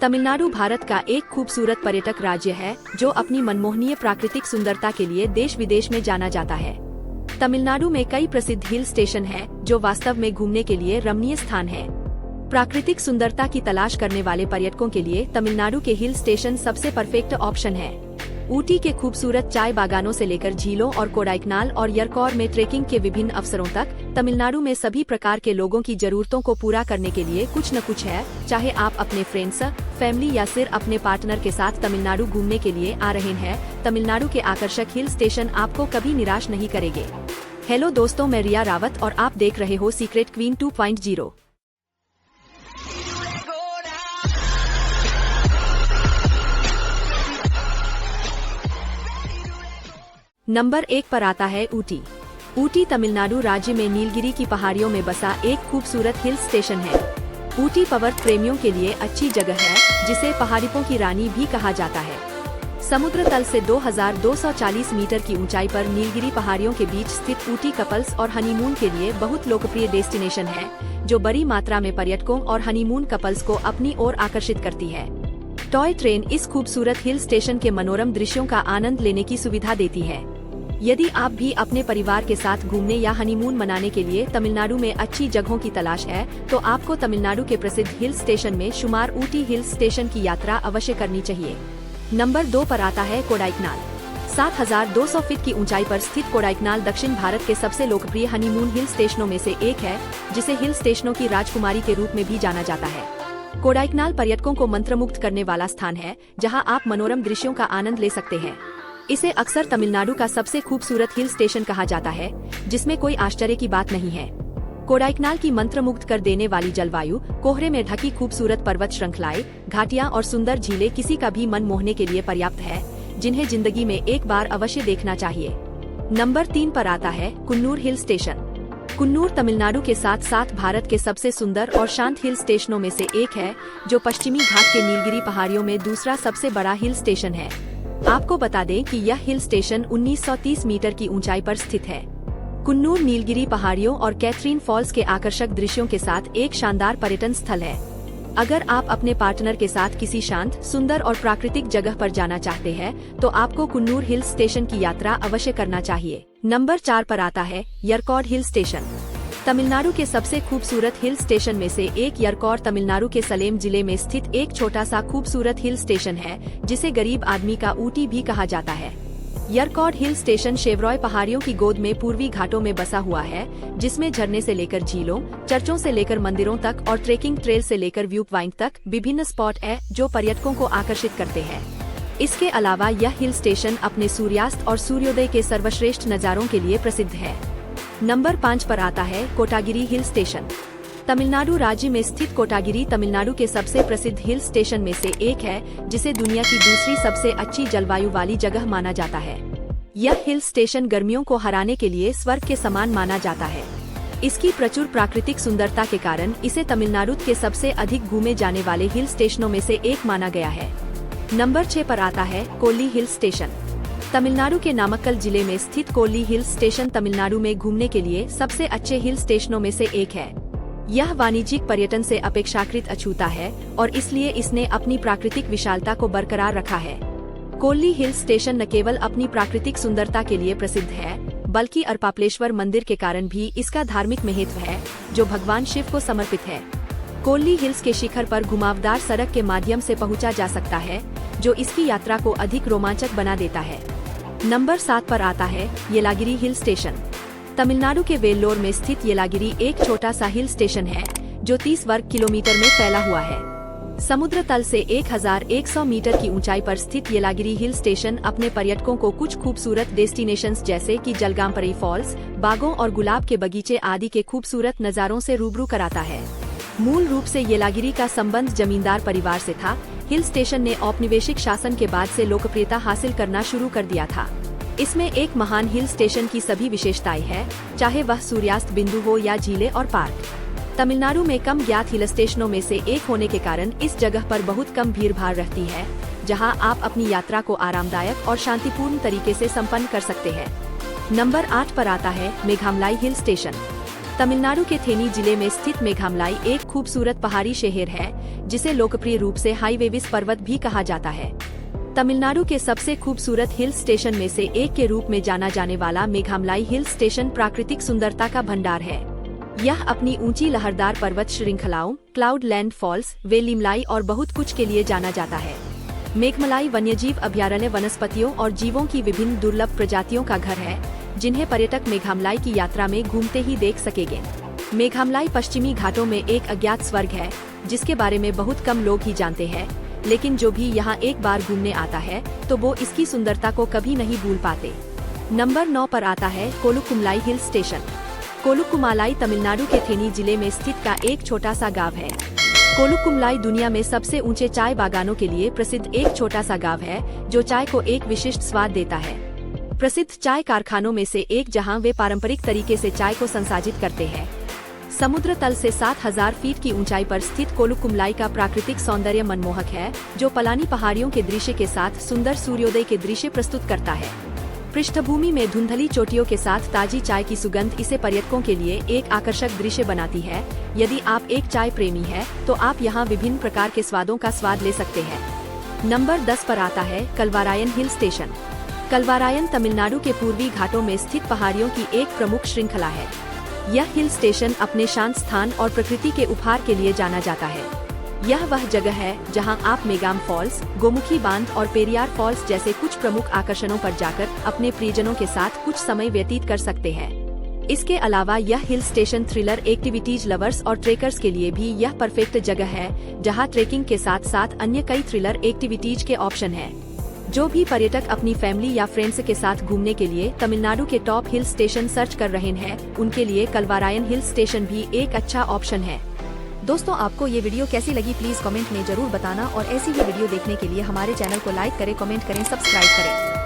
तमिलनाडु भारत का एक खूबसूरत पर्यटक राज्य है जो अपनी मनमोहनीय प्राकृतिक सुंदरता के लिए देश विदेश में जाना जाता है। तमिलनाडु में कई प्रसिद्ध हिल स्टेशन हैं जो वास्तव में घूमने के लिए रमणीय स्थान हैं। प्राकृतिक सुंदरता की तलाश करने वाले पर्यटकों के लिए तमिलनाडु के हिल स्टेशन सबसे परफेक्ट ऑप्शन है। ऊटी के खूबसूरत चाय बागानों से लेकर झीलों और कोडाइकनाल और यरकौर में ट्रेकिंग के विभिन्न अवसरों तक, तमिलनाडु में सभी प्रकार के लोगों की जरूरतों को पूरा करने के लिए कुछ न कुछ है। चाहे आप अपने फ्रेंड्स, फैमिली या सिर्फ अपने पार्टनर के साथ तमिलनाडु घूमने के लिए आ रहे हैं, तमिलनाडु के आकर्षक हिल स्टेशन आपको कभी निराश नहीं करेंगे। हेलो दोस्तों, मैं रिया रावत और आप देख रहे हो सीक्रेट क्वीन 2.0। नंबर 1 पर आता है ऊटी। ऊटी तमिलनाडु राज्य में नीलगिरी की पहाड़ियों में बसा एक खूबसूरत हिल स्टेशन है। ऊटी पर्वत प्रेमियों के लिए अच्छी जगह है, जिसे पहाड़ियों की रानी भी कहा जाता है। समुद्र तल से 2240 मीटर की ऊंचाई पर नीलगिरी पहाड़ियों के बीच स्थित ऊटी कपल्स और हनीमून के लिए बहुत लोकप्रिय डेस्टिनेशन है, जो बड़ी मात्रा में पर्यटकों और हनीमून कपल्स को अपनी ओर आकर्षित करती है। टॉय ट्रेन इस खूबसूरत हिल स्टेशन के मनोरम दृश्यों का आनंद लेने की सुविधा देती है। यदि आप भी अपने परिवार के साथ घूमने या हनीमून मनाने के लिए तमिलनाडु में अच्छी जगहों की तलाश है, तो आपको तमिलनाडु के प्रसिद्ध हिल स्टेशन में शुमार ऊटी हिल स्टेशन की यात्रा अवश्य करनी चाहिए। नंबर 2 पर आता है कोडाइकनाल। 7200 फीट की ऊंचाई पर स्थित कोडाइकनाल दक्षिण भारत के सबसे लोकप्रिय हनीमून हिल स्टेशनों में से एक है, जिसे हिल स्टेशनों की राजकुमारी के रूप में भी जाना जाता है। कोडाइकनाल पर्यटकों को मंत्रमुग्ध करने वाला स्थान है, जहां आप मनोरम दृश्यों का आनंद ले सकते हैं। इसे अक्सर तमिलनाडु का सबसे खूबसूरत हिल स्टेशन कहा जाता है, जिसमें कोई आश्चर्य की बात नहीं है। कोडाइकनाल की मंत्रमुग्ध कर देने वाली जलवायु, कोहरे में ढकी खूबसूरत पर्वत श्रृंखलाएं, घाटियां और सुंदर झीलें किसी का भी मन मोहने के लिए पर्याप्त है, जिन्हें जिंदगी में एक बार अवश्य देखना चाहिए। नंबर 3 पर आता है कुन्नूर हिल स्टेशन। कुन्नूर तमिलनाडु के साथ साथ भारत के सबसे सुंदर और शांत हिल स्टेशनों में से एक है, जो पश्चिमी घाट के नीलगिरी पहाड़ियों में दूसरा सबसे बड़ा हिल स्टेशन है। आपको बता दें कि यह हिल स्टेशन 1930 मीटर की ऊंचाई पर स्थित है। कुन्नूर नीलगिरी पहाड़ियों और कैथरीन फॉल्स के आकर्षक दृश्यों के साथ एक शानदार पर्यटन स्थल है। अगर आप अपने पार्टनर के साथ किसी शांत, सुंदर और प्राकृतिक जगह पर जाना चाहते हैं, तो आपको कुन्नूर हिल स्टेशन की यात्रा अवश्य करना चाहिए। नंबर 4 पर आता है यरकौड हिल स्टेशन। तमिलनाडु के सबसे खूबसूरत हिल स्टेशन में से एक यरकौड तमिलनाडु के सलेम जिले में स्थित एक छोटा सा खूबसूरत हिल स्टेशन है, जिसे गरीब आदमी का ऊटी भी कहा जाता है। यरकौड हिल स्टेशन शेवरॉय पहाड़ियों की गोद में पूर्वी घाटों में बसा हुआ है, जिसमें झरने से लेकर झीलों, चर्चों से लेकर मंदिरों तक और ट्रेकिंग ट्रेल से लेकर व्यू पॉइंट तक विभिन्न स्पॉट है, जो पर्यटकों को आकर्षित करते हैं। इसके अलावा यह हिल स्टेशन अपने सूर्यास्त और सूर्योदय के सर्वश्रेष्ठ नज़ारों के लिए प्रसिद्ध है। नंबर 5 पर आता है कोटागिरी हिल स्टेशन। तमिलनाडु राज्य में स्थित कोटागिरी तमिलनाडु के सबसे प्रसिद्ध हिल स्टेशन में से एक है, जिसे दुनिया की दूसरी सबसे अच्छी जलवायु वाली जगह माना जाता है। यह हिल स्टेशन गर्मियों को हराने के लिए स्वर्ग के समान माना जाता है। इसकी प्रचुर प्राकृतिक सुंदरता के कारण इसे तमिलनाडु के सबसे अधिक घूमे जाने वाले हिल स्टेशनों में से एक माना गया है। नंबर 6 पर आता है कोल्ली हिल स्टेशन। तमिलनाडु के नामक्कल जिले में स्थित कोल्ली हिल स्टेशन तमिलनाडु में घूमने के लिए सबसे अच्छे हिल स्टेशनों में से एक है। यह वाणिज्यिक पर्यटन से अपेक्षाकृत अछूता है और इसलिए इसने अपनी प्राकृतिक विशालता को बरकरार रखा है। कोल्ली हिल स्टेशन न केवल अपनी प्राकृतिक सुंदरता के लिए प्रसिद्ध है, बल्कि अरपाप्लेश्वर मंदिर के कारण भी इसका धार्मिक महत्व है, जो भगवान शिव को समर्पित है। कोल्ली हिल्स के शिखर पर घुमावदार सड़क के माध्यम से पहुंचा जा सकता है, जो इसकी यात्रा को अधिक रोमांचक बना देता है। नंबर 7 पर आता है येलागिरी हिल स्टेशन। तमिलनाडु के वेल्लोर में स्थित येलागिरी एक छोटा सा हिल स्टेशन है, जो 30 वर्ग किलोमीटर में फैला हुआ है। समुद्र तल से 1100 मीटर की ऊंचाई पर स्थित येलागिरी हिल स्टेशन अपने पर्यटकों को कुछ खूबसूरत डेस्टिनेशंस जैसे कि जलगांपरी फॉल्स, बागों और गुलाब के बगीचे आदि के खूबसूरत नज़ारों से रूबरू कराता है। मूल रूप से येलागिरी का संबंध जमींदार परिवार से था। हिल स्टेशन ने औपनिवेशिक शासन के बाद से लोकप्रियता हासिल करना शुरू कर दिया था। इसमें एक महान हिल स्टेशन की सभी विशेषताएं हैं, चाहे वह सूर्यास्त बिंदु हो या झीलें और पार्क। तमिलनाडु में कम ज्ञात हिल स्टेशनों में से एक होने के कारण इस जगह पर बहुत कम भीड़-भाड़ रहती है, जहां आप अपनी यात्रा को आरामदायक और शांतिपूर्ण तरीके से संपन्न कर सकते हैं। नंबर 8 पर आता है मेघामलाई हिल स्टेशन। तमिलनाडु के थेनी जिले में स्थित मेघामलाई एक खूबसूरत पहाड़ी शहर है जिसे लोकप्रिय रूप से हाईवेविस पर्वत भी कहा जाता है। तमिलनाडु के सबसे खूबसूरत हिल स्टेशन में से एक के रूप में जाना जाने वाला मेघामलाई हिल स्टेशन प्राकृतिक सुंदरता का भंडार है। यह अपनी ऊंची लहरदार पर्वत श्रृंखलाओं, क्लाउड लैंड फॉल्स, वेलिमलाई और बहुत कुछ के लिए जाना जाता है। मेघमलाई वन्यजीव अभयारण्य वनस्पतियों और जीवों की विभिन्न दुर्लभ प्रजातियों का घर है, जिन्हें पर्यटक मेघामलाई की यात्रा में घूमते ही देख सकेंगे। मेघामलाई पश्चिमी घाटों में एक अज्ञात स्वर्ग है, जिसके बारे में बहुत कम लोग ही जानते हैं, लेकिन जो भी यहाँ एक बार घूमने आता है तो वो इसकी सुंदरता को कभी नहीं भूल पाते। नंबर 9 पर आता है कोलुकुमलाई हिल स्टेशन। कोलुकुमालाई तमिलनाडु के थेनी जिले में स्थित का एक छोटा सा गांव है। कोलुकुमलाई दुनिया में सबसे ऊंचे चाय बागानों के लिए प्रसिद्ध एक छोटा सा गांव है, जो चाय को एक विशिष्ट स्वाद देता है। प्रसिद्ध चाय कारखानों में से एक जहां वे पारंपरिक तरीके से चाय को संसाधित करते हैं। समुद्र तल से 7000 फीट की ऊंचाई पर स्थित कोलुकुमलाई का प्राकृतिक सौंदर्य मनमोहक है, जो पलानी पहाड़ियों के दृश्य के साथ सुंदर सूर्योदय के दृश्य प्रस्तुत करता है। पृष्ठभूमि में धुंधली चोटियों के साथ ताजी चाय की सुगंध इसे पर्यटकों के लिए एक आकर्षक दृश्य बनाती है। यदि आप एक चाय प्रेमी हैं, तो आप यहाँ विभिन्न प्रकार के स्वादों का स्वाद ले सकते हैं। नंबर 10 पर आता है कलवारायन हिल स्टेशन। कलवारायन तमिलनाडु के पूर्वी घाटों में स्थित पहाड़ियों की एक प्रमुख श्रृंखला है। यह हिल स्टेशन अपने शांत स्थान और प्रकृति के उपहार के लिए जाना जाता है। यह वह जगह है जहां आप मेगाम फॉल्स, गोमुखी बांध और पेरियार फॉल्स जैसे कुछ प्रमुख आकर्षणों पर जाकर अपने प्रियजनों के साथ कुछ समय व्यतीत कर सकते हैं। इसके अलावा यह hill station thriller activities lovers और ट्रेकर्स के लिए भी यह परफेक्ट जगह है, जहां ट्रेकिंग के साथ साथ अन्य कई थ्रिलर एक्टिविटीज के ऑप्शन हैं। जो भी पर्यटक अपनी फैमिली या फ्रेंड्स के साथ घूमने के लिए तमिलनाडु के टॉप हिल स्टेशन सर्च कर रहे हैं, उनके लिए कलवारायन हिल स्टेशन भी एक अच्छा ऑप्शन है। दोस्तों, आपको ये वीडियो कैसी लगी प्लीज कमेंट में जरूर बताना और ऐसी ही वीडियो देखने के लिए हमारे चैनल को लाइक करें, कमेंट करें, सब्सक्राइब करें।